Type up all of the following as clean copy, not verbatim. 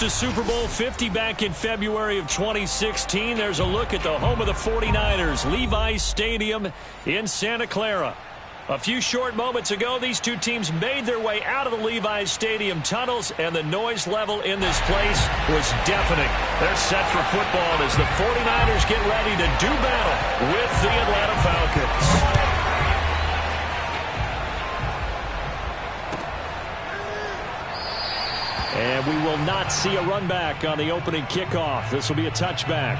to Super Bowl 50 back in February of 2016. There's a look at the home of the 49ers, Levi's Stadium in Santa Clara. A few short moments ago, these two teams made their way out of the Levi's Stadium tunnels, and the noise level in this place was deafening. They're set for football as the 49ers get ready to do battle with the Atlanta Falcons. And we will not see a run back on the opening kickoff. This will be a touchback.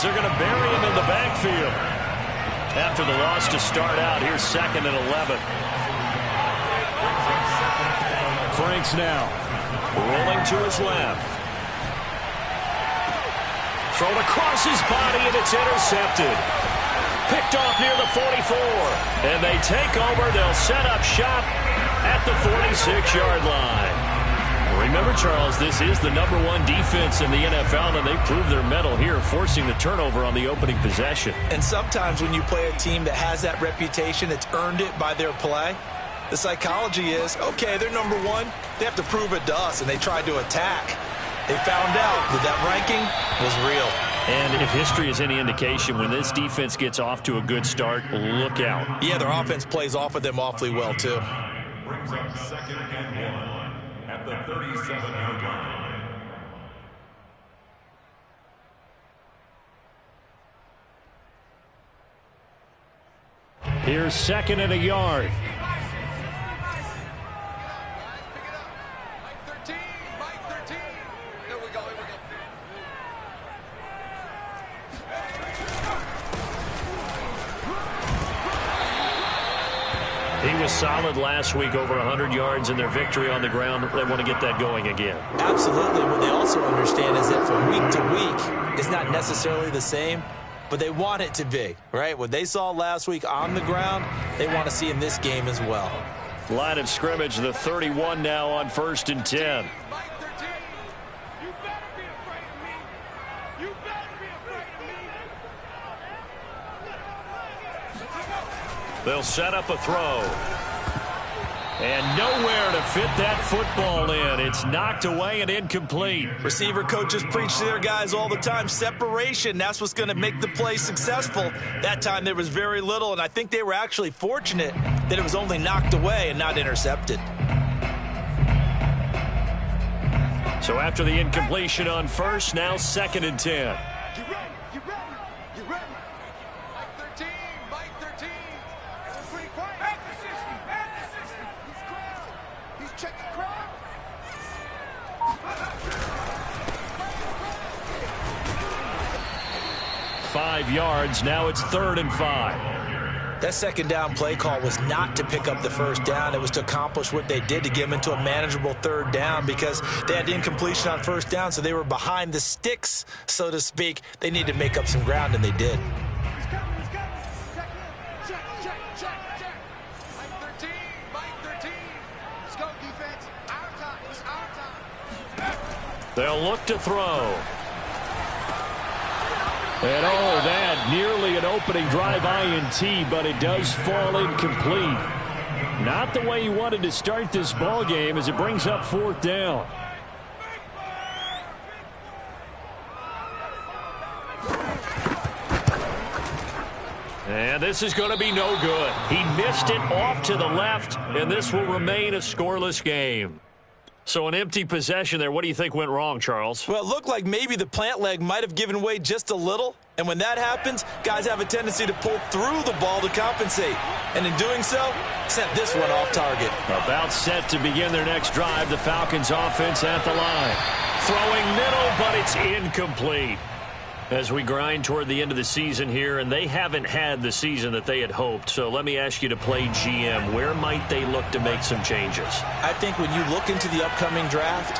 They're going to bury him in the backfield. After the loss to start out, here's 2nd and 11. Franks now rolling to his left. Thrown across his body, and it's intercepted. Picked off near the 44. And they take over. They'll set up shop at the 46-yard line. Remember, Charles, this is the #1 defense in the NFL, and they proved their mettle here, forcing the turnover on the opening possession. And sometimes when you play a team that has that reputation, it's earned it by their play. The psychology is, okay, they're #1. They have to prove it to us, and they tried to attack. They found out that that ranking was real. And if history is any indication, when this defense gets off to a good start, look out. Yeah, their offense plays off of them awfully well, too. Brings up 2nd and 1. At the 37-yard line. Here's 2nd and a yard. Mike 13. Here we go. He was solid last week, over 100 yards in their victory on the ground. They want to get that going again. Absolutely. What they also understand is that from week to week, it's not necessarily the same, but they want it to be, right? What they saw last week on the ground, they want to see in this game as well. Line of scrimmage, the 31 now on 1st and 10. Mike 13. You better be afraid of me. You better be afraid of me. They'll set up a throw. And nowhere to fit that football in. It's knocked away and incomplete. Receiver coaches preach to their guys all the time. Separation, that's what's going to make the play successful. That time there was very little, and I think they were actually fortunate that it was only knocked away and not intercepted. So after the incompletion on 1st, now 2nd and 10. Mike 13. It's pretty quiet. Back the system. He's crowd. He's checking crowd. 5 yards. Now it's 3rd and 5. That 2nd down play call was not to pick up the 1st down. It was to accomplish what they did, to get them into a manageable 3rd down, because they had incompletion on 1st down, so they were behind the sticks, so to speak. They needed to make up some ground, and they did. He's coming. Check. Mike 13. Let's go, defense. Our time. It's our time. They'll look to throw. And that nearly an opening drive INT, but it does fall incomplete. Not the way he wanted to start this ball game, as it brings up 4th down. And this is going to be no good. He missed it off to the left, and this will remain a scoreless game. So an empty possession there. What do you think went wrong, Charles? Well, it looked like maybe the plant leg might have given way just a little. And when that happens, guys have a tendency to pull through the ball to compensate. And in doing so, sent this one off target. About set to begin their next drive. The Falcons offense at the line. Throwing middle, but it's incomplete. As we grind toward the end of the season here, and they haven't had the season that they had hoped. So let me ask you to play GM. Where might they look to make some changes? I think when you look into the upcoming draft,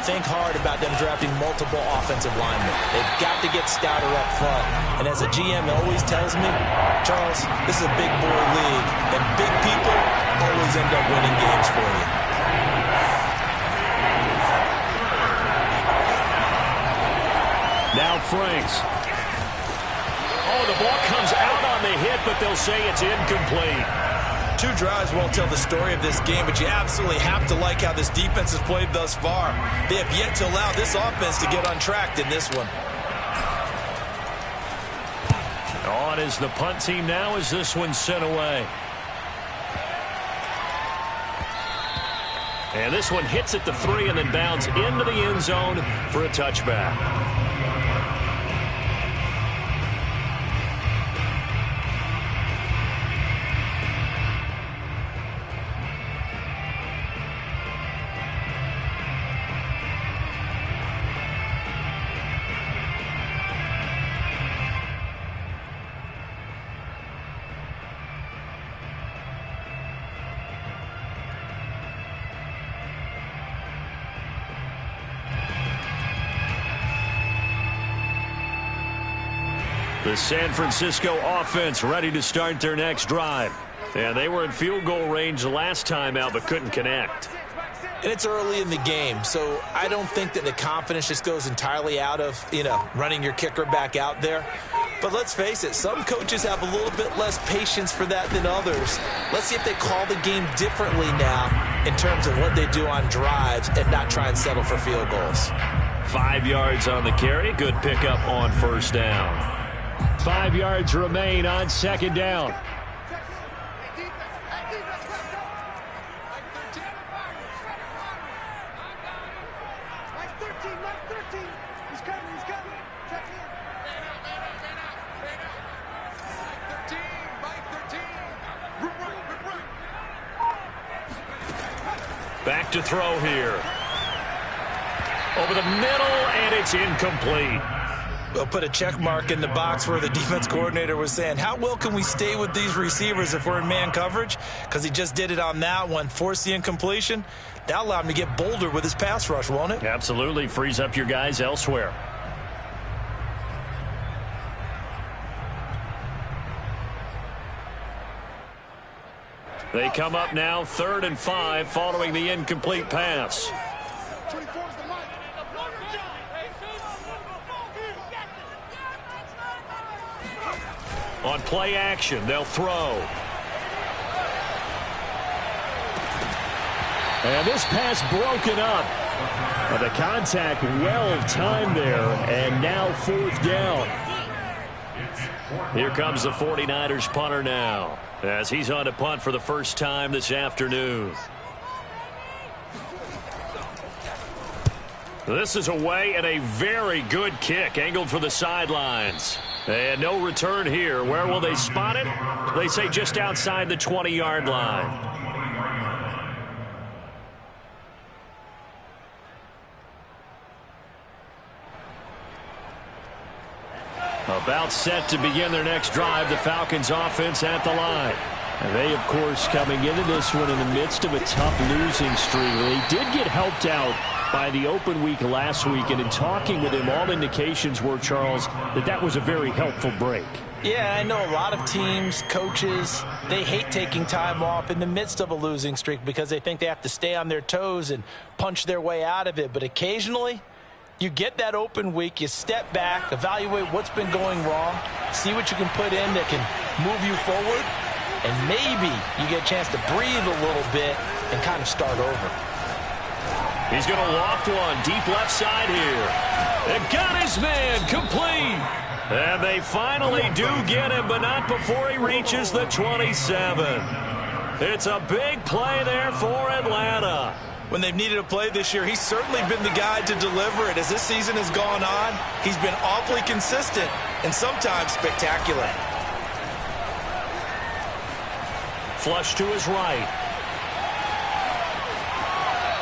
think hard about them drafting multiple offensive linemen. They've got to get stouter up front. And as a GM always tells me, Charles, this is a big boy league, and big people always end up winning games for you. Now Franks. Oh, the ball comes out on the hit, but they'll say it's incomplete. 2 drives won't tell the story of this game, but you absolutely have to like how this defense has played thus far. They have yet to allow this offense to get untracked in this one. On is the punt team now as this one's sent away. And this one hits at the 3 and then bounds into the end zone for a touchback. The San Francisco offense ready to start their next drive. And they were in field goal range last time out but couldn't connect. And it's early in the game, so I don't think that the confidence just goes entirely out of, running your kicker back out there. But let's face it, some coaches have a little bit less patience for that than others. Let's see if they call the game differently now in terms of what they do on drives and not try and settle for field goals. 5 yards on the carry. Good pickup on first down. 5 yards remain on second down. Back to throw here. Over the middle, and it's incomplete. We'll put a check mark in the box where the defense coordinator was saying, how well can we stay with these receivers if we're in man coverage? Because he just did it on that one, forced the incompletion. That'll allow him to get bolder with his pass rush, won't it? Absolutely. Frees up your guys elsewhere. They come up now 3rd and 5 following the incomplete pass. On play action, they'll throw. And this pass broken up. The contact well timed there, and now 4th down. Here comes the 49ers punter now, as he's on to punt for the first time this afternoon. This is away and a very good kick, angled for the sidelines. And no return here. Where will they spot it? They say just outside the 20-yard line. About set to begin their next drive, the Falcons offense at the line. And they, of course, coming into this one in the midst of a tough losing streak. They did get helped out by the open week last week, and in talking with him, all indications were, Charles, that was a very helpful break. Yeah, I know a lot of teams, coaches, they hate taking time off in the midst of a losing streak because they think they have to stay on their toes and punch their way out of it. But occasionally, you get that open week, you step back, evaluate what's been going wrong, see what you can put in that can move you forward, and maybe you get a chance to breathe a little bit and kind of start over. He's going to loft one deep left side here. They got his man complete. And they finally do get him, but not before he reaches the 27. It's a big play there for Atlanta. When they've needed a play this year, he's certainly been the guy to deliver it. As this season has gone on, he's been awfully consistent and sometimes spectacular. Flush to his right.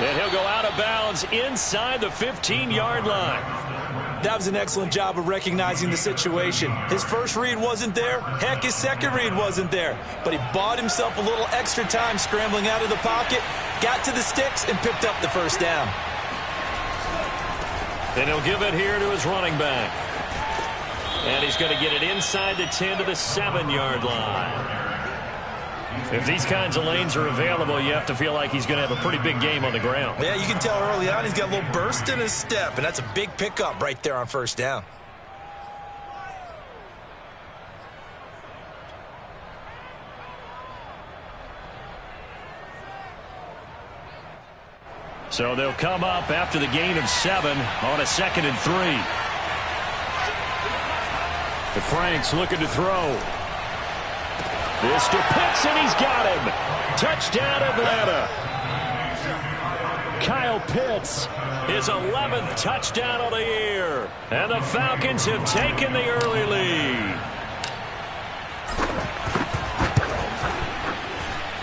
And he'll go out of bounds inside the 15-yard line. That was an excellent job of recognizing the situation. His first read wasn't there. Heck, his second read wasn't there. But he bought himself a little extra time scrambling out of the pocket, got to the sticks, and picked up the first down. Then he'll give it here to his running back. And he's going to get it inside the 10 to the 7-yard line. If these kinds of lanes are available, you have to feel like he's going to have a pretty big game on the ground. Yeah, you can tell early on he's got a little burst in his step, and that's a big pickup right there on first down. So they'll come up after the gain of 7 on a 2nd and 3. The Franks looking to throw. This to Pitts, and he's got him. Touchdown, Atlanta. Kyle Pitts, his 11th touchdown of the year. And the Falcons have taken the early lead.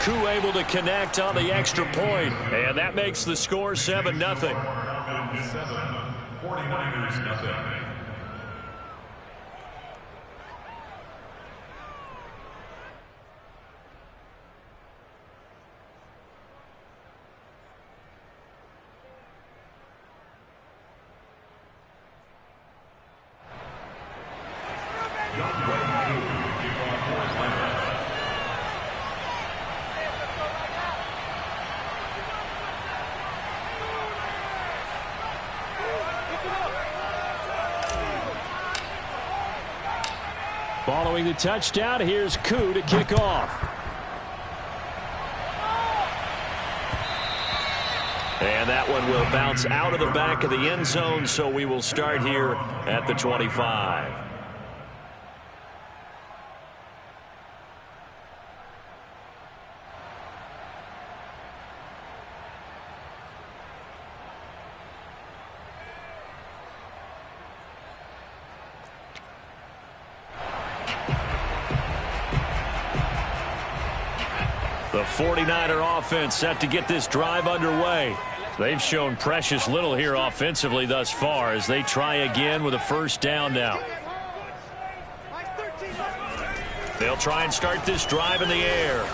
Koo able to connect on the extra point, and that makes the score 7-0. 49ers nothing. Following the touchdown, here's Koo to kick off. And that one will bounce out of the back of the end zone, so we will start here at the 25. The 49er offense set to get this drive underway. They've shown precious little here offensively thus far as they try again with a first down now. They'll try and start this drive in the air.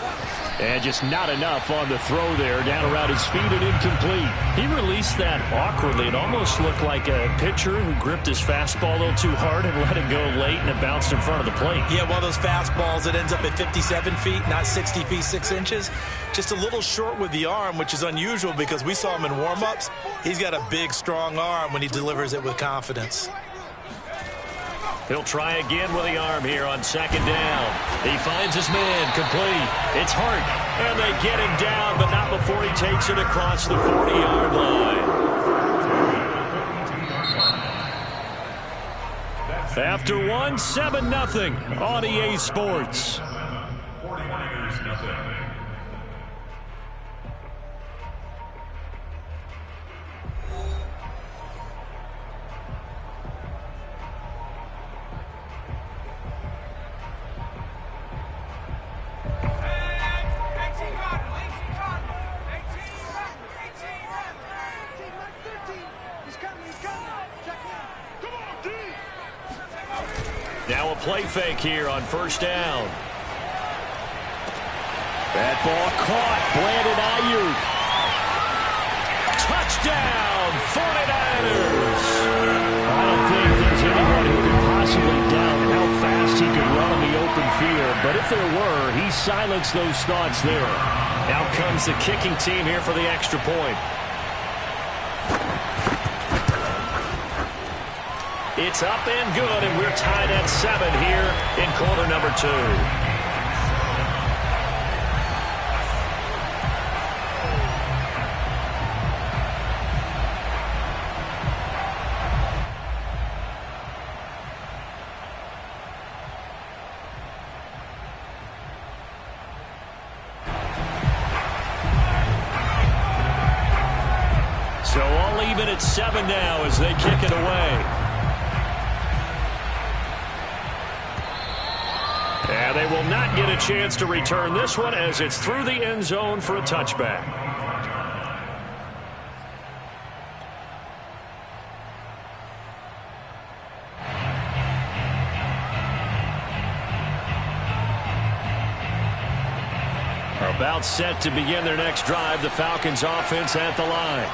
And just not enough on the throw there, down around his feet and incomplete. He released that awkwardly. It almost looked like a pitcher who gripped his fastball a little too hard and let it go late, and it bounced in front of the plate. Yeah, one of those fastballs that ends up at 57 feet, not 60 feet, 6 inches. Just a little short with the arm, which is unusual because we saw him in warm-ups. He's got a big, strong arm when he delivers it with confidence. He'll try again with the arm here on second down. He finds his man, complete. It's Hart, and they get him down, but not before he takes it across the 40-yard line. After one, 7-0 on EA Sports. 49ers nothing. Now a play fake here on first down. That ball caught. Brandon Ayuk. Touchdown, 49ers. I don't think there's anyone who could possibly doubt how fast he could run on the open field. But if there were, he silenced those thoughts there. Now comes the kicking team here for the extra point. It's up and good, and we're tied at 7 here in quarter number 2. So all even at 7 now as they kick it away. And they will not get a chance to return this one as it's through the end zone for a touchback. About set to begin their next drive, the Falcons offense at the line.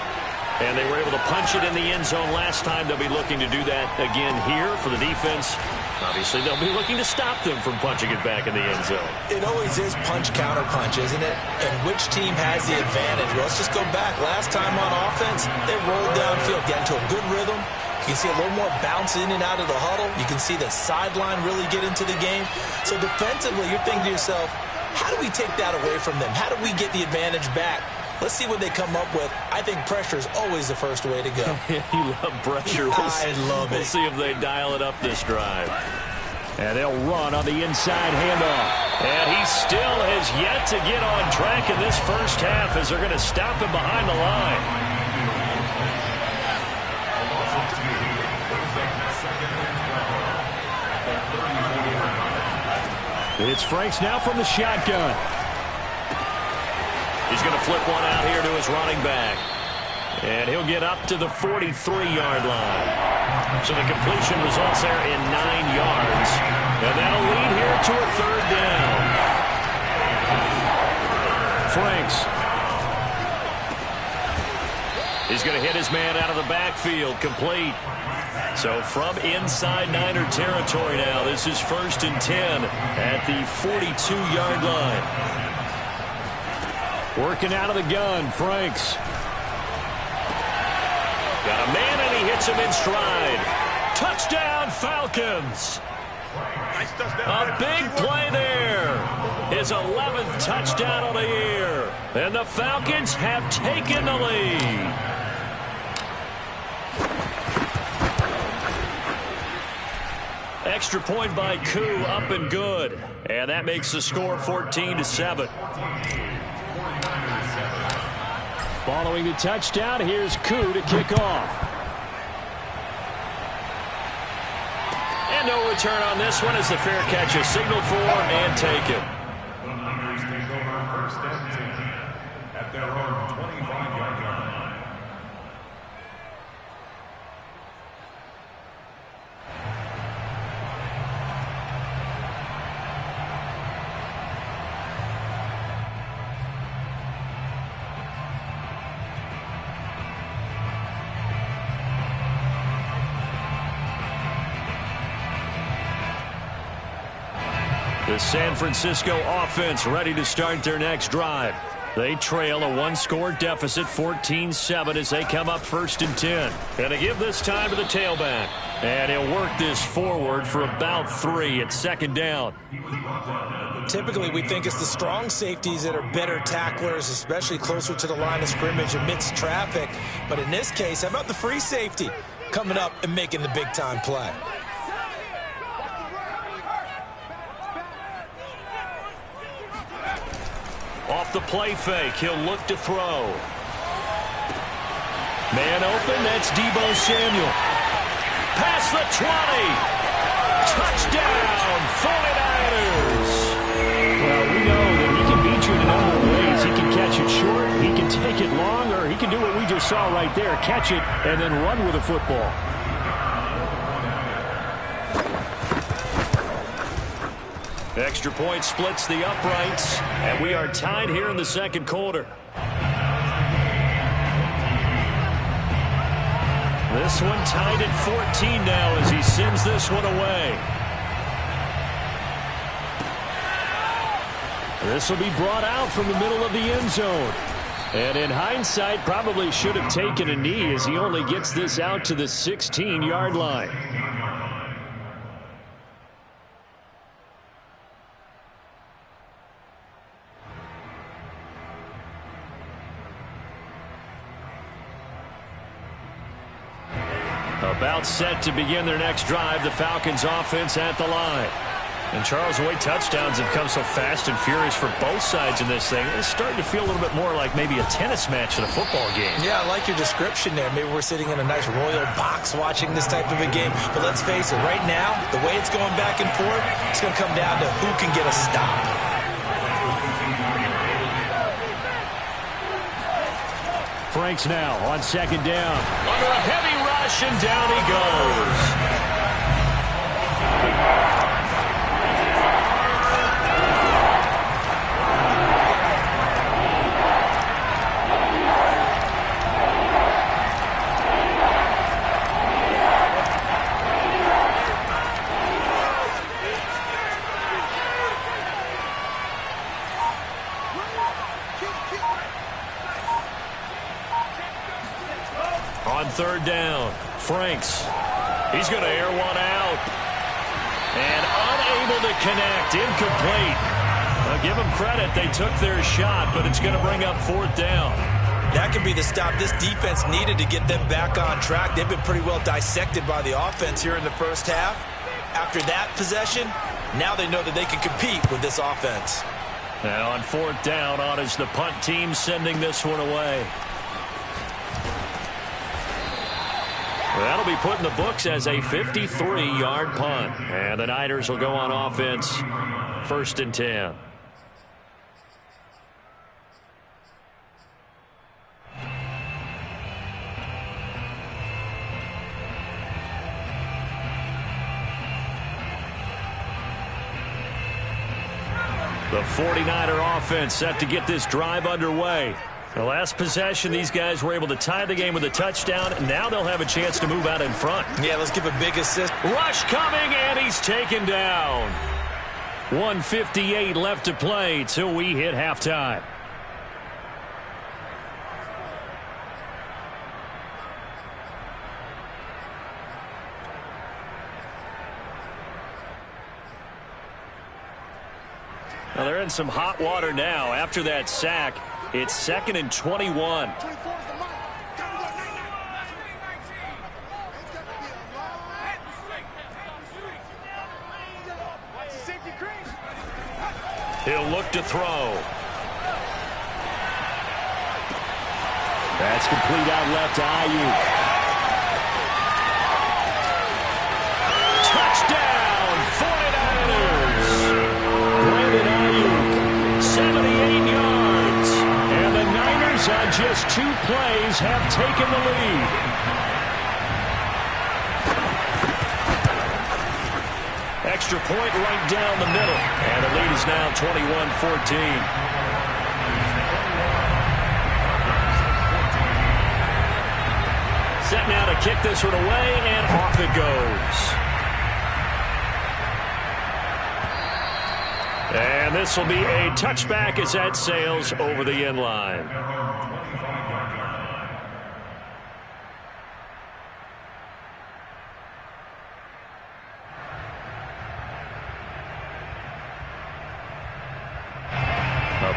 And they were able to punch it in the end zone last time. They'll be looking to do that again here for the defense. Obviously, they'll be looking to stop them from punching it back in the end zone. It always is punch-counter-punch, isn't it? And which team has the advantage? Well, let's just go back. Last time on offense, they rolled downfield, get into a good rhythm. You can see a little more bounce in and out of the huddle. You can see the sideline really get into the game. So defensively, you're thinking to yourself, how do we take that away from them? How do we get the advantage back? Let's see what they come up with. I think pressure is always the first way to go. You love pressure. I love it. We'll see if they dial it up this drive. And they'll run on the inside handoff. And he still has yet to get on track in this first half as they're going to stop him behind the line. It's Franks now from the shotgun. He's going to flip one out here to his running back. And he'll get up to the 43-yard line. So the completion results there in 9 yards. And that'll lead here to a third down. Franks. He's going to hit his man out of the backfield. Complete. So from inside Niner territory now, this is 1st and 10 at the 42-yard line. Working out of the gun, Franks. Got a man, and he hits him in stride. Touchdown, Falcons. A big play there. His 11th touchdown of the year. And the Falcons have taken the lead. Extra point by Koo, up and good. And that makes the score 14-7. Following the touchdown, here's Koo to kick off. And no return on this one as the fair catch is signaled for and taken. The Niners take over 1st and 10 at their own 25-yard line. The San Francisco offense ready to start their next drive. They trail a one-score deficit, 14-7, as they come up 1st and 10. And they give this time to the tailback. And he'll work this forward for about 3 at 2nd down. Typically, we think it's the strong safeties that are better tacklers, especially closer to the line of scrimmage amidst traffic. But in this case, how about the free safety coming up and making the big-time play? Off the play fake, he'll look to throw. Man open, that's Deebo Samuel. Past the 20. Touchdown, 49ers. Well, we know that he can beat you in a number of ways. He can catch it short, he can take it long, or he can do what we just saw right there, catch it and then run with the football. Extra point splits the uprights, and we are tied here in the 2nd quarter. This one tied at 14 now as he sends this one away. This will be brought out from the middle of the end zone. And in hindsight, probably should have taken a knee as he only gets this out to the 16-yard line. About set to begin their next drive, the Falcons offense at the line. And Charles, the way touchdowns have come so fast and furious for both sides in this thing, it's starting to feel a little bit more like maybe a tennis match in a football game. Yeah, I like your description there. Maybe we're sitting in a nice royal box watching this type of a game. But let's face it, right now, the way it's going back and forth, it's going to come down to who can get a stop. Franks now on 2nd down. Under a heavy rush, and down he goes. On third down, Franks. He's going to air one out. And unable to connect. Incomplete. Now give them credit. They took their shot, but it's going to bring up fourth down. That could be the stop this defense needed to get them back on track. They've been pretty well dissected by the offense here in the first half. After that possession, now they know that they can compete with this offense. Now on fourth down, on is the punt team sending this one away. That'll be put in the books as a 53-yard punt. And the Niners will go on offense, 1st and 10. The 49er offense set to get this drive underway. The last possession, these guys were able to tie the game with a touchdown. Now they'll have a chance to move out in front. Yeah, let's give a big assist. Rush coming, and he's taken down. 1:58 left to play till we hit halftime. Well, they're in some hot water now. After that sack, it's 2nd and 21. He'll look to throw. That's complete out left to Ayuk. Touchdown, 49ers. Brandon Ayuk, 78 yards. And the Niners on just 2 plays have taken the lead. Extra point right down the middle. And the lead is now 21-14. Set now to kick this one away, and off it goes. And this will be a touchback as that sails over the end line.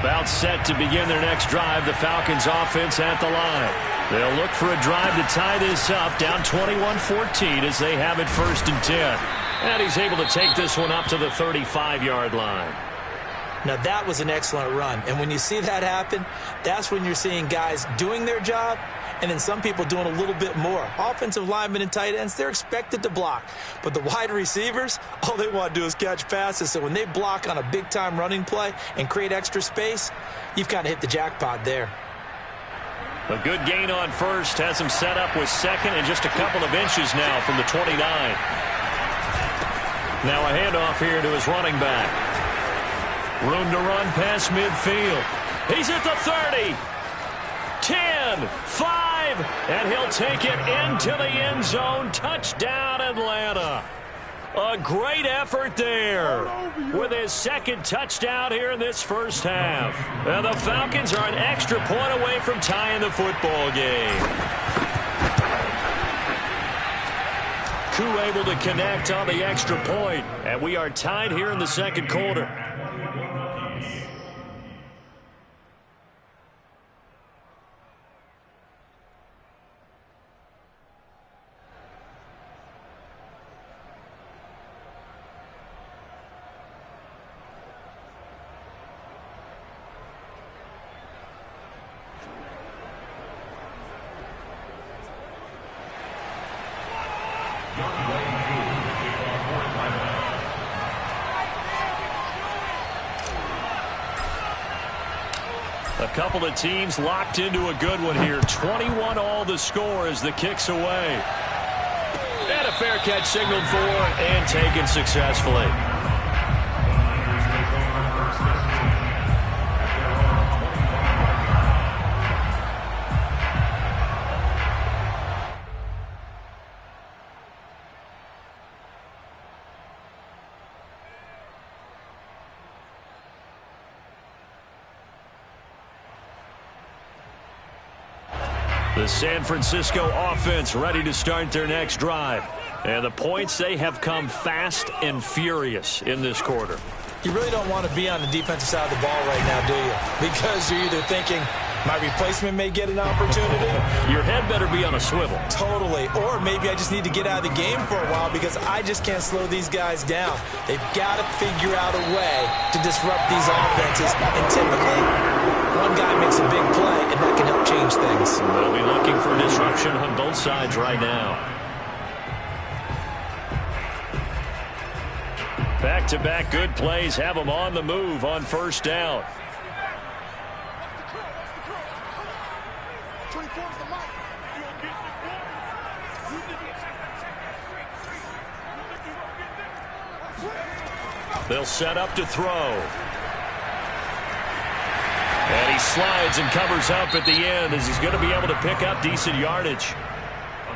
About set to begin their next drive, the Falcons offense at the line. They'll look for a drive to tie this up, down 21-14 as they have it 1st and 10. And he's able to take this one up to the 35-yard line. Now that was an excellent run. And when you see that happen, that's when you're seeing guys doing their job and then some people doing a little bit more. Offensive linemen and tight ends, they're expected to block. But the wide receivers, all they want to do is catch passes. So when they block on a big-time running play and create extra space, you've kind of hit the jackpot there. A good gain on first has him set up with 2nd and just a couple of inches now from the 29. Now a handoff here to his running back. Room to run past midfield. He's at the 30. 10, 5, and he'll take it into the end zone. Touchdown, Atlanta. A great effort there with his 2nd touchdown here in this first half. And the Falcons are an extra point away from tying the football game. Koo able to connect on the extra point, and we are tied here in the 2nd quarter. A couple of teams locked into a good one here. 21 all the score as the kick's away. And a fair catch signaled for and taken successfully. The San Francisco offense ready to start their next drive. And the points, they have come fast and furious in this quarter. You really don't want to be on the defensive side of the ball right now, do you? Because you're either thinking, my replacement may get an opportunity. Your head better be on a swivel. Totally. Or maybe I just need to get out of the game for a while because I just can't slow these guys down. They've got to figure out a way to disrupt these offenses. And typically, one guy makes a big play, and that can help change things. They'll be looking for disruption on both sides right now. Back-to-back good plays have them on the move on first down. They'll set up to throw. And he slides and covers up at the end as he's going to be able to pick up decent yardage.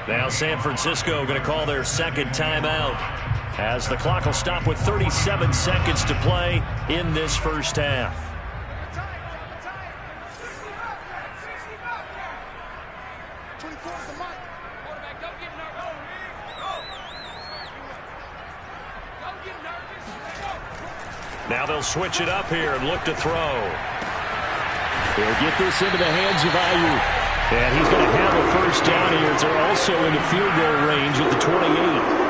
Now San Francisco going to call their second timeout, as the clock will stop with 37 seconds to play in this first half. Now they'll switch it up here and look to throw. They'll get this into the hands of Ayuk. And he's going to have a first down here as they're also in the field goal range at the 28.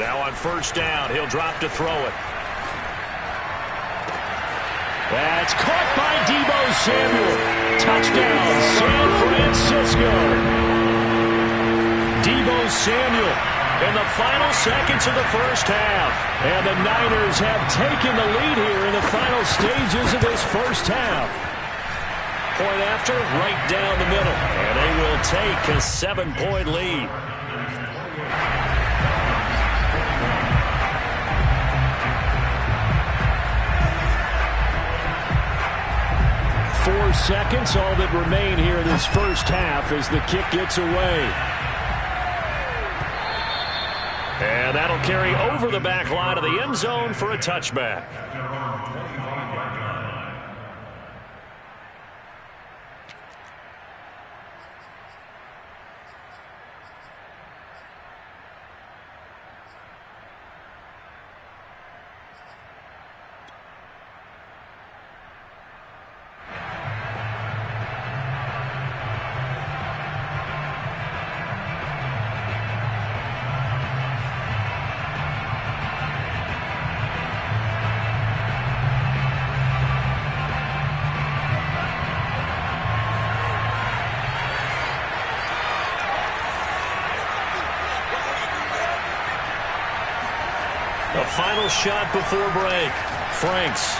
Now on first down, he'll drop to throw it. That's caught by Deebo Samuel. Touchdown, San Francisco. Deebo Samuel in the final seconds of the first half. And the Niners have taken the lead here in the final stages of this first half. Point after, right down the middle. And they will take a 7-point lead. 4 seconds, all that remain here in this first half as the kick gets away. And that'll carry over the back line of the end zone for a touchback. The final shot before break. Franks.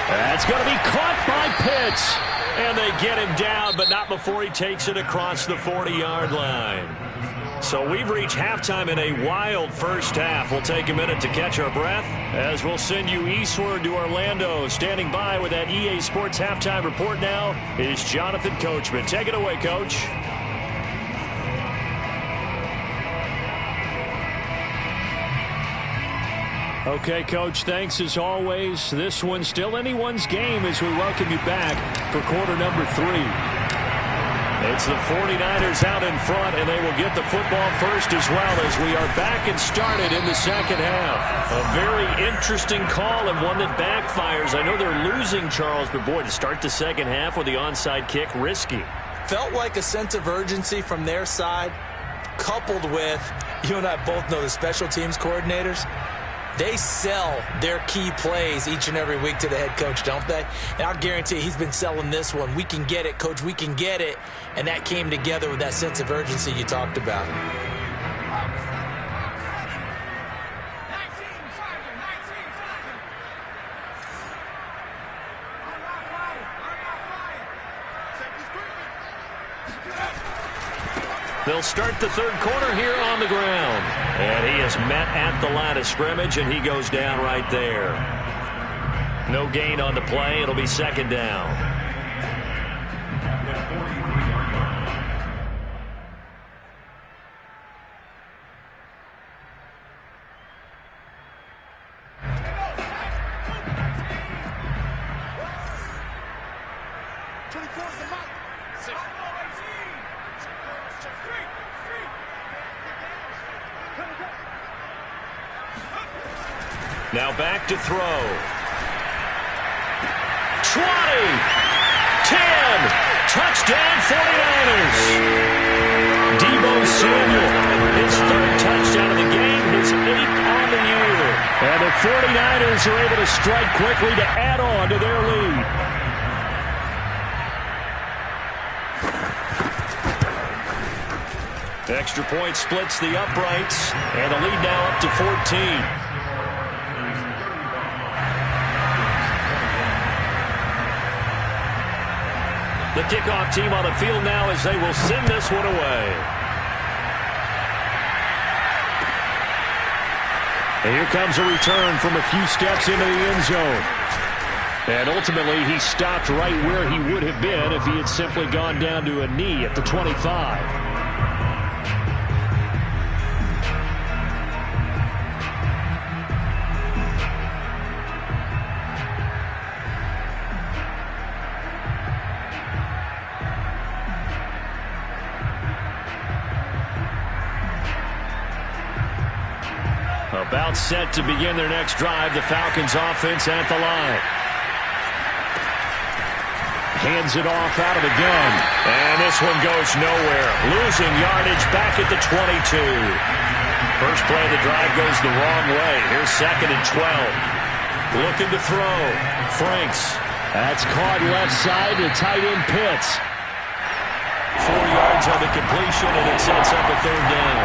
That's going to be caught by Pitts. And they get him down, but not before he takes it across the 40-yard line. So we've reached halftime in a wild first half. We'll take a minute to catch our breath as we'll send you eastward to Orlando. Standing by with that EA Sports halftime report now is Jonathan Coachman. Take it away, Coach. Okay, Coach, thanks as always. This one's still anyone's game as we welcome you back for quarter number 3. It's the 49ers out in front, and they will get the football first as well as we are back and started in the second half. A very interesting call and one that backfires. I know they're losing, Charles, but boy, to start the second half with the onside kick, risky. Felt like a sense of urgency from their side, coupled with, you and I both know the special teams coordinators. They sell their key plays each and every week to the head coach, don't they? And I'll guarantee he's been selling this one. We can get it, Coach. We can get it. And that came together with that sense of urgency you talked about. They'll start the third quarter here on the ground. And he is met at the line of scrimmage, and he goes down right there. No gain on the play. It'll be second down. towards the mic. Now back to throw. 20, 10, touchdown 49ers. Deebo Samuel, his third touchdown of the game, his 8th on the year. And the 49ers are able to strike quickly to add on to their lead. Extra point splits the uprights, and the lead now up to 14. The kickoff team on the field now as they will send this one away. And here comes a return from a few steps into the end zone. And ultimately, he stopped right where he would have been if he had simply gone down to a knee at the 25. About set to begin their next drive. The Falcons offense at the line. Hands it off out of the gun. And this one goes nowhere. Losing yardage back at the 22. First play of the drive goes the wrong way. Here's 2nd and 12. Looking to throw. Franks. That's caught left side to tight end Pitts. 4 yards on the completion, and it sets up a 3rd down.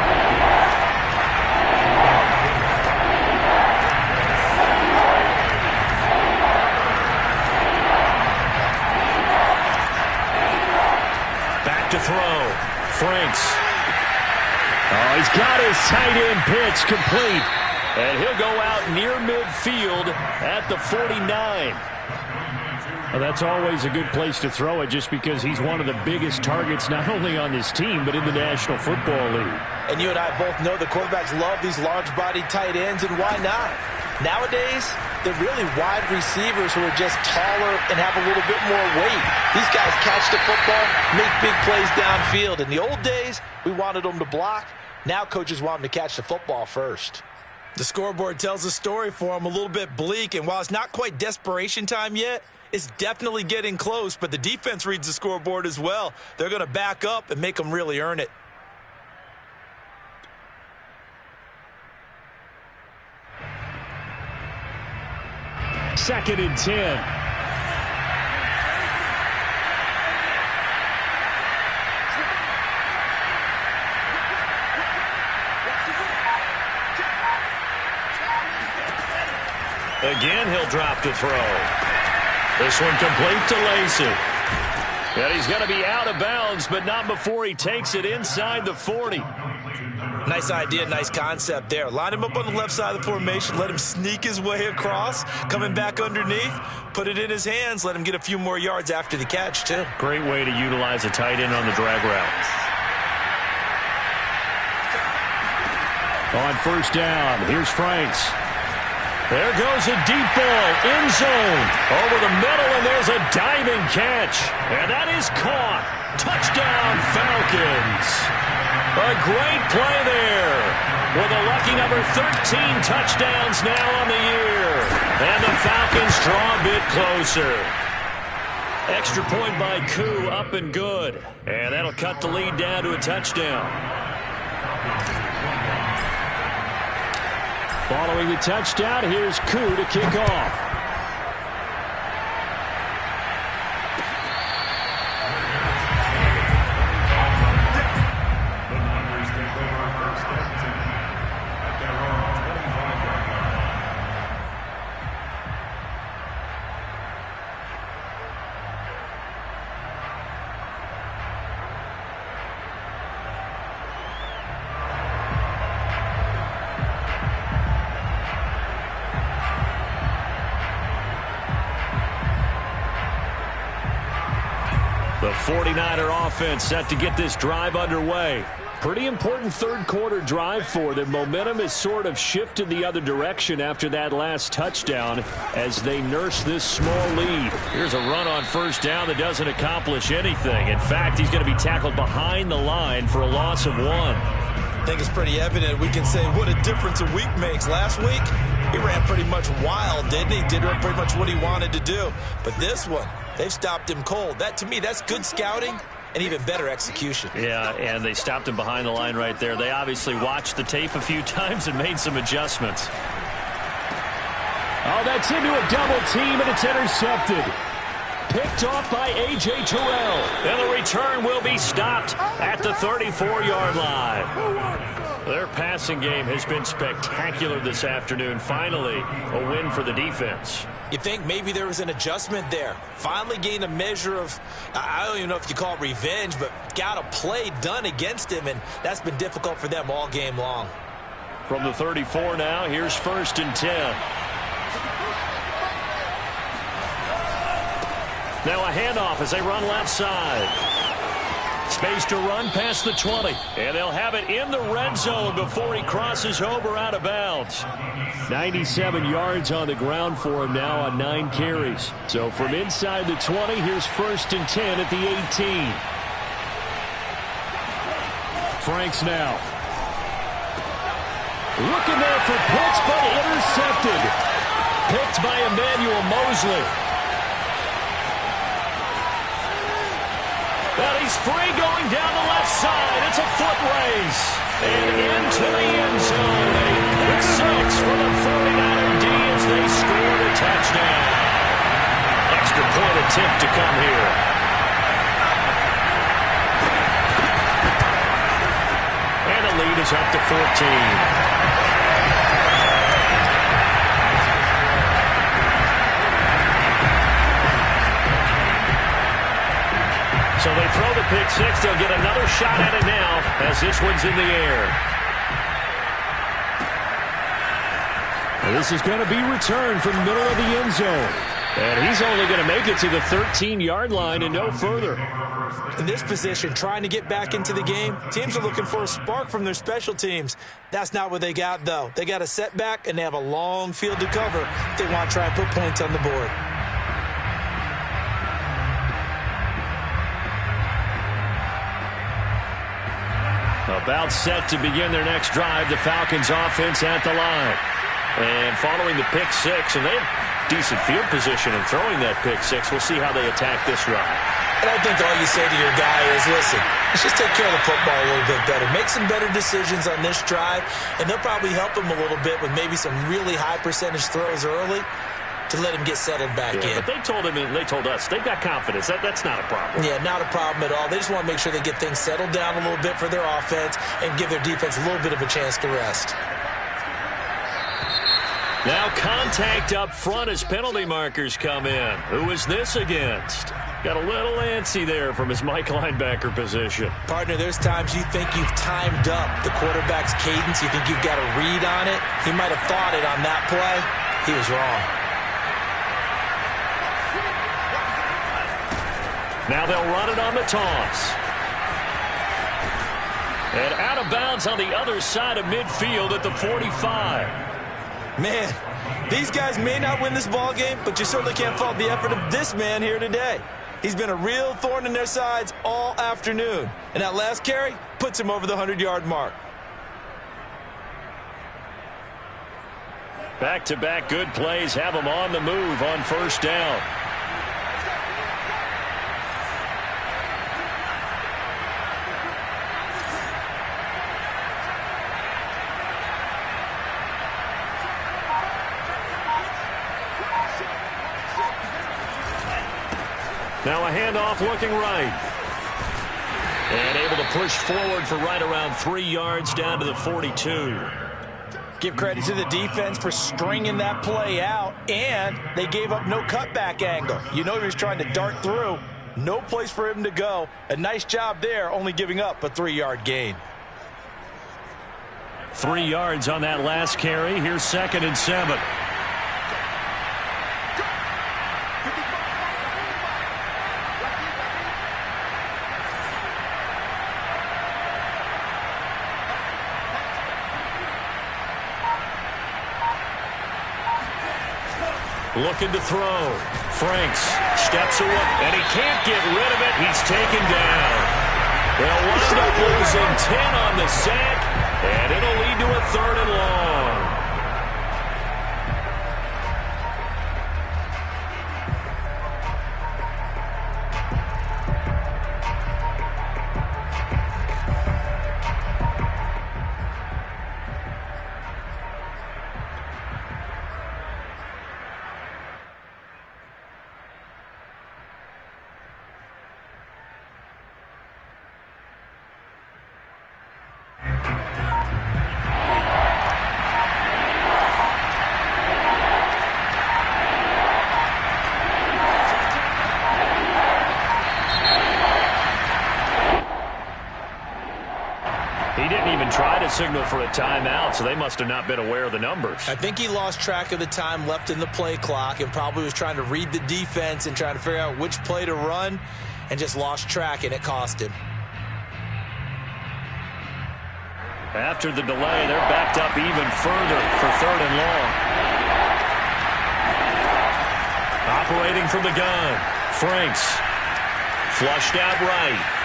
To throw. Franks. Oh, he's got his tight end pitch complete. And he'll go out near midfield at the 49. Well, that's always a good place to throw it just because he's one of the biggest targets not only on this team but in the National Football League. And you and I both know the quarterbacks love these large-bodied tight ends, and why not? Nowadays, they're really wide receivers who are just taller and have a little bit more weight. These guys catch the football, make big plays downfield. In the old days, we wanted them to block. Now coaches want them to catch the football first. The scoreboard tells a story for them, a little bit bleak, and while it's not quite desperation time yet, it's definitely getting close, but the defense reads the scoreboard as well. They're going to back up and make them really earn it. Second and 10. Again, he'll drop to throw. This one complete to Lacey. And he's going to be out of bounds, but not before he takes it inside the 40. Nice idea, nice concept there. Line him up on the left side of the formation, let him sneak his way across, coming back underneath, put it in his hands, let him get a few more yards after the catch, too. Great way to utilize a tight end on the drag route. On 1st down, here's Franks. There goes a deep ball, end zone, over the middle, and there's a diving catch. And that is caught. Touchdown, Falcons. A great play there. With a lucky number 13 touchdowns now on the year. And the Falcons draw a bit closer. Extra point by Koo, up and good. And that'll cut the lead down to a touchdown. Following the touchdown, here's Koo to kick off. The 49er offense set to get this drive underway. Pretty important third quarter drive for them. Momentum has sort of shifted the other direction after that last touchdown as they nurse this small lead. Here's a run on first down that doesn't accomplish anything. In fact, he's going to be tackled behind the line for a loss of 1. I think it's pretty evident. We can say what a difference a week makes. Last week, he ran pretty much wild, didn't he? Did pretty much what he wanted to do. But this one, they've stopped him cold. That, to me, that's good scouting and even better execution. Yeah, and they stopped him behind the line right there. They obviously watched the tape a few times and made some adjustments. Oh, that's into a double team, and it's intercepted. Picked off by A.J. Terrell. And the return will be stopped at the 34-yard line. Their passing game has been spectacular this afternoon. Finally, a win for the defense. You think maybe there was an adjustment there. Finally gained a measure of, I don't even know if you call it revenge, but got a play done against him, and that's been difficult for them all game long. From the 34 now, here's 1st and 10. Now a handoff as they run left side. Space to run past the 20. And they'll have it in the red zone before he crosses over out of bounds. 97 yards on the ground for him now on 9 carries. So from inside the 20, here's 1st and 10 at the 18. Franks now. Looking there for Pitts, but intercepted. Picked by Emmanuel Mosley. But he's free going down the left side. It's a foot race. And into the end zone. A pick 6 for the 49er D as they score a touchdown. Extra point attempt to come here. And the lead is up to 14. So they throw the pick 6. They'll get another shot at it now as this one's in the air. And this is going to be returned from the middle of the end zone. And he's only going to make it to the 13-yard line and no further. In this position, trying to get back into the game, teams are looking for a spark from their special teams. That's not what they got, though. They got a setback, and they have a long field to cover if they want to try and put points on the board. About set to begin their next drive, the Falcons offense at the line. And following the pick 6, and they have decent field position in throwing that pick 6. We'll see how they attack this run. And I think all you say to your guy is, listen, let's just take care of the football a little bit better. Make some better decisions on this drive, and they'll probably help him a little bit with maybe some really high percentage throws early to let him get settled back in. But they told him and they told us they've got confidence. That's not a problem. Yeah, not a problem at all. They just want to make sure they get things settled down a little bit for their offense and give their defense a little bit of a chance to rest. Now contact up front as penalty markers come in. Who is this against? Got a little antsy there from his Mike linebacker position. Partner, there's times you think you've timed up the quarterback's cadence. You think you've got a read on it. He might have thought it on that play. He was wrong. Now they'll run it on the toss. And out of bounds on the other side of midfield at the 45. Man, these guys may not win this ball game, but you certainly can't fault the effort of this man here today. He's been a real thorn in their sides all afternoon. And that last carry puts him over the 100-yard mark. Back-to-back good plays have him on the move on first down. Now a handoff looking right. And able to push forward for right around 3 yards down to the 42. Give credit to the defense for stringing that play out, and they gave up no cutback angle. You know he was trying to dart through. No place for him to go. A nice job there, only giving up a 3-yard gain. 3 yards on that last carry. Here's 2nd and 7. Looking to throw. Franks steps away, and he can't get rid of it. He's taken down. They'll wind up losing 10 on the sack, and it'll lead to a 3rd and long. He didn't even try to signal for a timeout, so they must have not been aware of the numbers. I think he lost track of the time left in the play clock and probably was trying to read the defense and trying to figure out which play to run and just lost track, and it cost him. After the delay, they're backed up even further for 3rd and long. Operating from the gun, Franks. Flushed out right.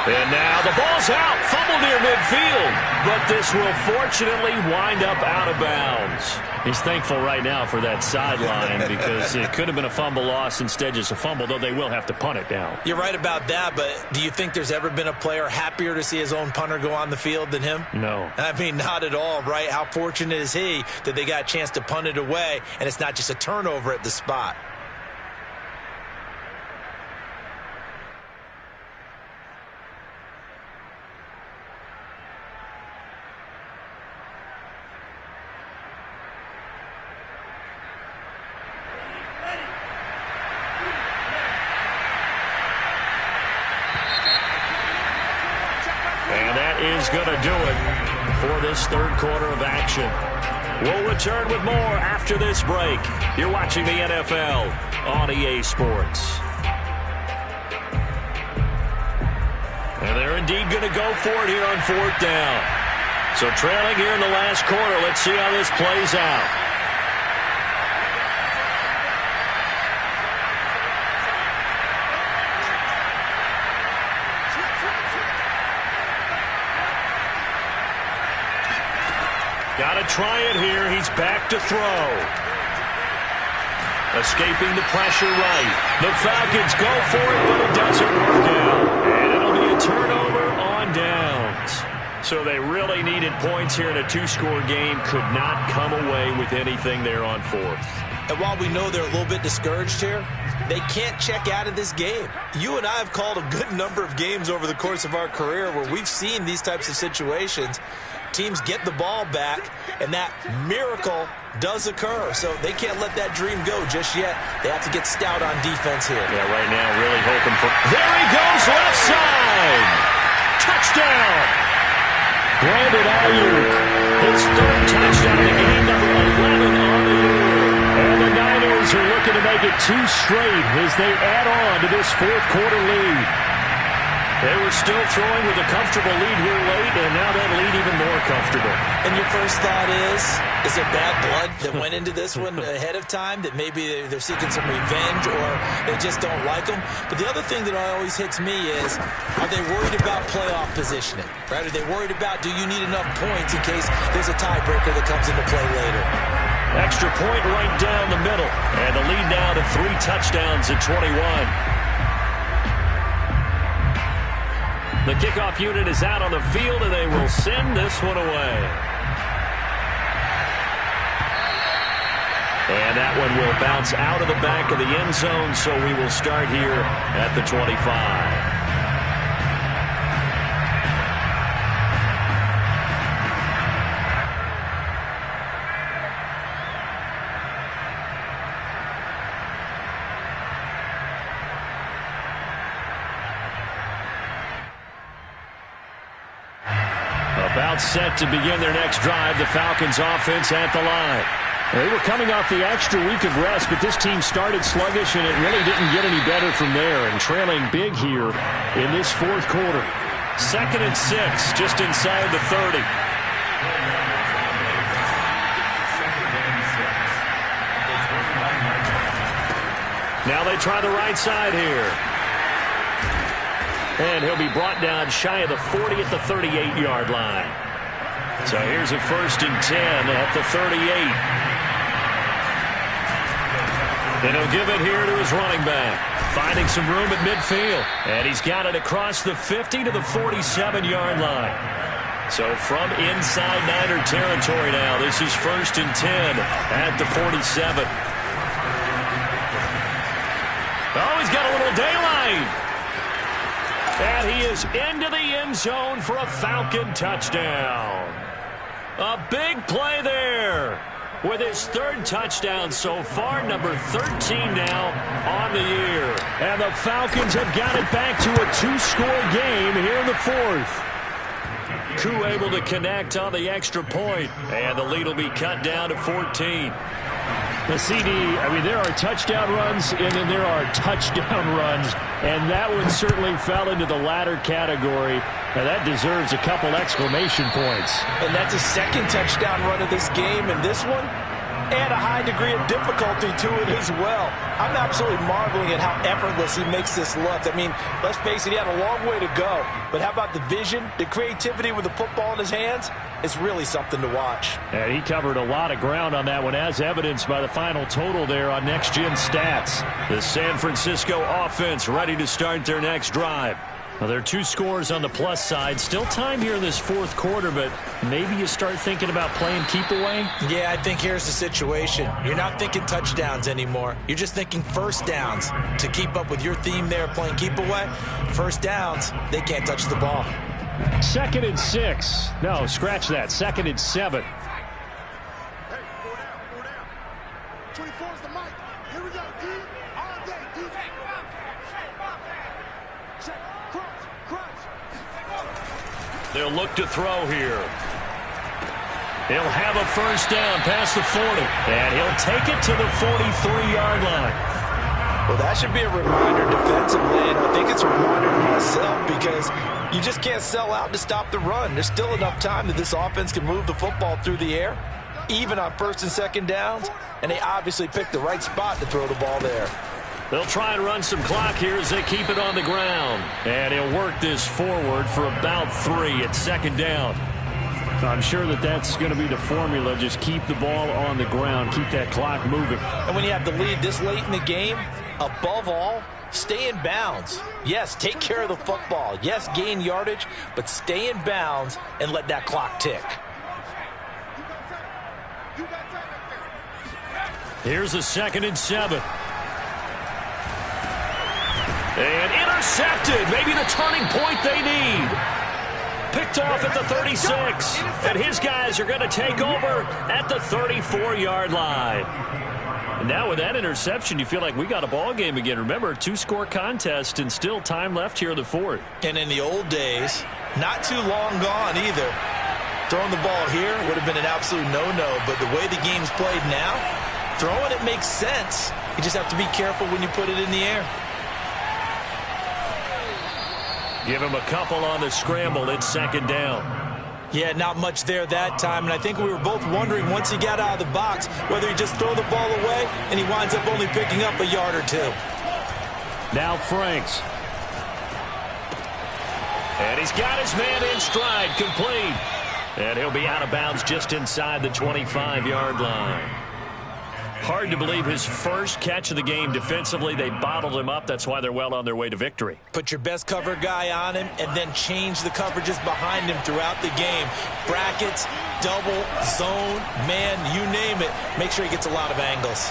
And now the ball's out. Fumble near midfield. But this will fortunately wind up out of bounds. He's thankful right now for that sideline because it could have been a fumble loss, instead just a fumble, though they will have to punt it down. You're right about that, but do you think there's ever been a player happier to see his own punter go on the field than him? No. I mean, not at all, right? How fortunate is he that they got a chance to punt it away, and it's not just a turnover at the spot. And that is going to do it for this 3rd quarter of action. We'll return with more after this break. You're watching the NFL on EA Sports. And they're indeed going to go for it here on 4th down. So trailing here in the last quarter, let's see how this plays out. Got to try it here. He's back to throw. Escaping the pressure right. The Falcons go for it, but it doesn't work out. And it'll be a turnover on downs. So they really needed points here in a 2-score game. Could not come away with anything there on 4th. And while we know they're a little bit discouraged here, they can't check out of this game. You and I have called a good number of games over the course of our career where we've seen these types of situations. Teams get the ball back, and that miracle does occur. So they can't let that dream go just yet. They have to get stout on defense here. Yeah, right now really hoping for... There he goes, left side! Touchdown! Brandon Ayuk, his 3rd touchdown of the game, number 11 on the year. And the Niners are looking to make it 2 straight as they add on to this 4th quarter lead. They were still throwing with a comfortable lead here late, and now that lead even more comfortable. And your first thought is there bad blood that went into this one ahead of time, that maybe they're seeking some revenge or they just don't like them? But the other thing that always hits me is, are they worried about playoff positioning? Right? Are they worried about, do you need enough points in case there's a tiebreaker that comes into play later? Extra point right down the middle, and the lead now to 3 touchdowns at 21. The kickoff unit is out on the field, and they will send this one away. And that one will bounce out of the back of the end zone, so we will start here at the 25. About set to begin their next drive, the Falcons offense at the line. They were coming off the extra week of rest, but this team started sluggish, and it really didn't get any better from there, and trailing big here in this 4th quarter. 2nd and 6, just inside the 30. Now they try the right side here. And he'll be brought down shy of the 40 at the 38-yard line. So here's a 1st and 10 at the 38. And he'll give it here to his running back. Finding some room at midfield. And he's got it across the 50 to the 47-yard line. So from inside Niner territory now, this is 1st and 10 at the 47. Oh, he's got a little daylight. And he is into the end zone for a Falcon touchdown. A big play there. With his 3rd touchdown so far, number 13 now on the year. And the Falcons have got it back to a 2-score game here in the 4th. Koo able to connect on the extra point, and the lead will be cut down to 14. The CD, I mean, there are touchdown runs, and then there are touchdown runs, and that one certainly fell into the latter category. Now, that deserves a couple exclamation points. And that's a 2nd touchdown run of this game, and this one, and a high degree of difficulty to it as well. I'm absolutely marveling at how effortless he makes this look. I mean, let's face it, he had a long way to go. But how about the vision, the creativity with the football in his hands? It's really something to watch. And he covered a lot of ground on that one, as evidenced by the final total there on Next Gen Stats. The San Francisco offense ready to start their next drive. Well, there are 2 scores on the plus side. Still time here in this 4th quarter, but maybe you start thinking about playing keep away? Yeah, I think here's the situation. You're not thinking touchdowns anymore. You're just thinking 1st downs. To keep up with your theme there, playing keep away, 1st downs, they can't touch the ball. 2nd and 6. No, scratch that. 2nd and 7. Hey, 4 down. 24's the mic. Here we go. D all day. Defense. Check. Crunch. They'll look to throw here. He'll have a 1st down past the 40. And he'll take it to the 43-yard line. Well, that should be a reminder defensively, and I think it's a reminder to myself because you just can't sell out to stop the run. There's still enough time that this offense can move the football through the air, even on 1st and 2nd downs, and they obviously picked the right spot to throw the ball there. They'll try and run some clock here as they keep it on the ground. And he'll work this forward for about 3 at 2nd down. I'm sure that that's going to be the formula. Just keep the ball on the ground. Keep that clock moving. And when you have the lead this late in the game, above all, stay in bounds. Yes, take care of the football. Yes, gain yardage, but stay in bounds and let that clock tick. Here's a 2nd and 7. And intercepted. Maybe the turning point they need. Picked off at the 36. And his guys are going to take over at the 34-yard line. And now with that interception, you feel like we got a ball game again. Remember, 2-score contest and still time left here in the 4th. And in the old days, not too long gone either. Throwing the ball here would have been an absolute no-no. But the way the game's played now, throwing it makes sense. You just have to be careful when you put it in the air. Give him a couple on the scramble. It's 2nd down. Yeah, not much there that time, and I think we were both wondering once he got out of the box whether he just throw the ball away and he winds up only picking up a yard or 2. Now Franks. And he's got his man in stride, complete. And he'll be out of bounds just inside the 25-yard line. Hard to believe his first catch of the game defensively. They bottled him up. That's why they're well on their way to victory. Put your best cover guy on him and then change the coverages behind him throughout the game. Brackets, double, zone, man, you name it. Make sure he gets a lot of angles.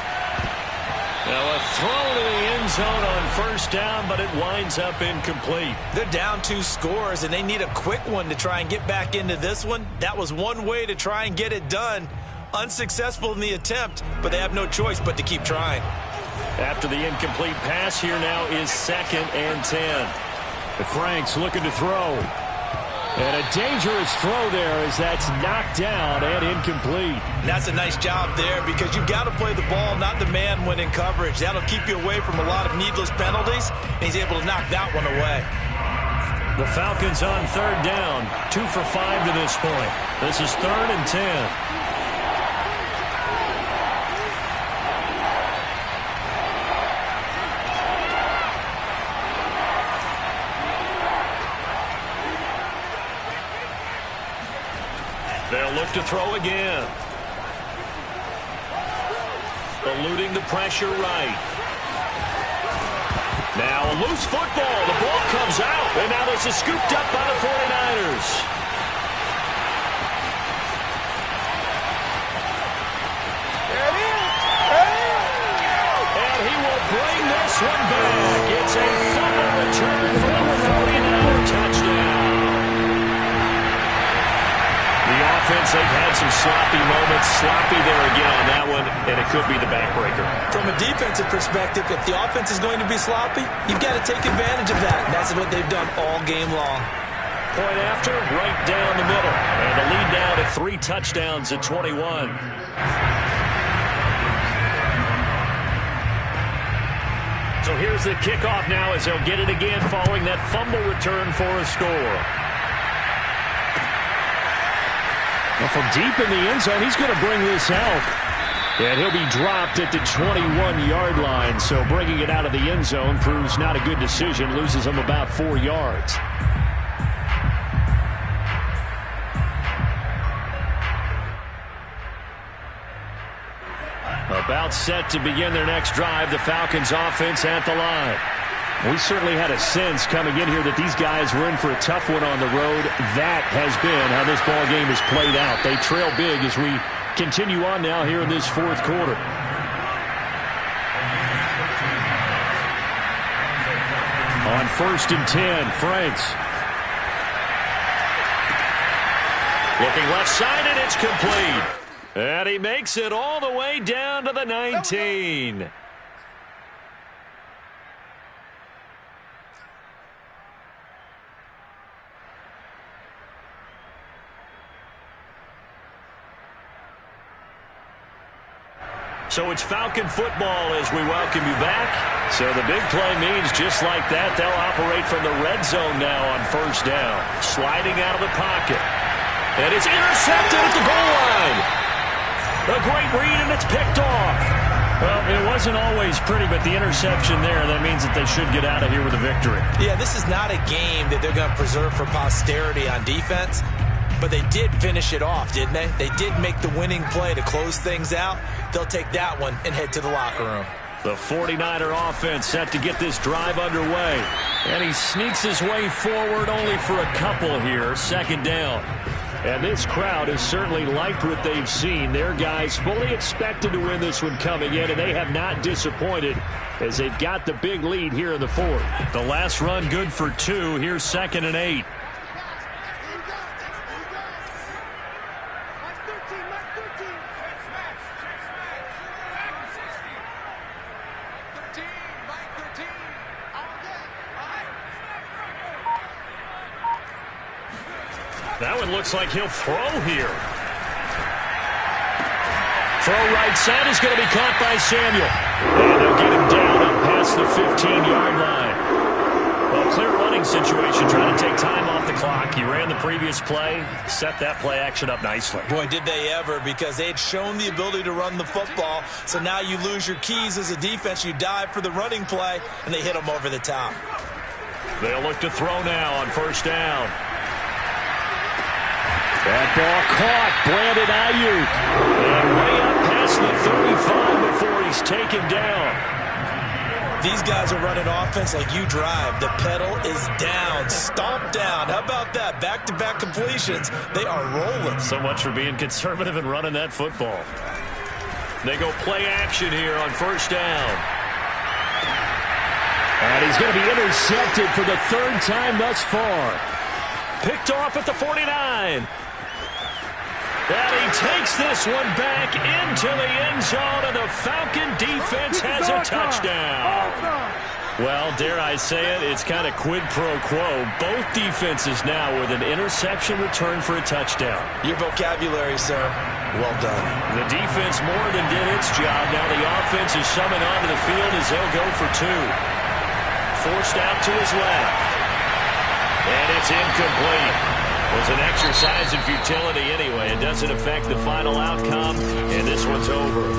Now a throw to the end zone on 1st down, but it winds up incomplete. They're down 2 scores, and they need a quick one to try and get back into this one. That was one way to try and get it done. Unsuccessful in the attempt, but they have no choice but to keep trying. After the incomplete pass, here now is 2nd and 10. Franks looking to throw. And a dangerous throw there as that's knocked down and incomplete. And that's a nice job there because you've got to play the ball, not the man when in coverage. That'll keep you away from a lot of needless penalties, and he's able to knock that one away. The Falcons on 3rd down, 2 for 5 to this point. This is 3rd and 10. They'll look to throw again. Eluding the pressure right. Now a loose football. The ball comes out. And now this is scooped up by the 49ers. And he will bring this one back. It's a fumble return for the 49er touchdown. The offense, they've had some sloppy moments. Sloppy there again on that one, and it could be the backbreaker. From a defensive perspective, if the offense is going to be sloppy, you've got to take advantage of that. And that's what they've done all game long. Point after, right down the middle. And the lead now to 3 touchdowns at 21. So here's the kickoff now as they'll get it again following that fumble return for a score. Well, from deep in the end zone, he's going to bring this out. And he'll be dropped at the 21-yard line. So bringing it out of the end zone proves not a good decision. Loses him about 4 yards. About set to begin their next drive. The Falcons offense at the line. We certainly had a sense coming in here that these guys were in for a tough one on the road. That has been how this ball game has played out. They trail big as we continue on now here in this fourth quarter. On 1st and 10, Franks. Looking left side, and it's complete. And he makes it all the way down to the 19. So it's Falcon football as we welcome you back. So the big play means just like that, they'll operate from the red zone now on 1st down. Sliding out of the pocket. And it's intercepted at the goal line. A great read, and it's picked off. Well, it wasn't always pretty, but the interception there, that means that they should get out of here with a victory. Yeah, this is not a game that they're going to preserve for posterity on defense. But they did finish it off, didn't they? They did make the winning play to close things out. They'll take that one and head to the locker room. The 49er offense set to get this drive underway. And he sneaks his way forward only for a couple here. 2nd down. And this crowd has certainly liked what they've seen. Their guys fully expected to win this one coming in, and they have not disappointed as they've got the big lead here in the 4th. The last run good for 2. Here's 2nd and 8. That one looks like he'll throw here. Throw right side is going to be caught by Samuel. And they'll get him down up past the 15-yard line. Well, clear running situation, trying to take time off the clock. He ran the previous play, set that play action up nicely. Boy, did they ever, because they had shown the ability to run the football. So now you lose your keys as a defense. You dive for the running play, and they hit them over the top. They'll look to throw now on 1st down. That ball caught. Brandon Ayuk. And way up past the 35 before he's taken down. These guys are running offense like you drive. The pedal is down. Stomp down. How about that? Back-to-back completions. They are rolling. So much for being conservative and running that football. They go play action here on 1st down. And he's going to be intercepted for the 3rd time thus far. Picked off at the 49. And he takes this one back into the end zone, and the Falcon defense has a touchdown. Well, dare I say it, it's kind of quid pro quo. Both defenses now with an interception return for a touchdown. Your vocabulary, sir. Well done. The defense more than did its job. Now the offense is summoned onto the field as they'll go for 2. Forced out to his left. And it's incomplete. It was an exercise in futility anyway. It doesn't affect the final outcome, and this one's over.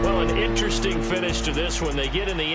Well, an interesting finish to this one. They get in the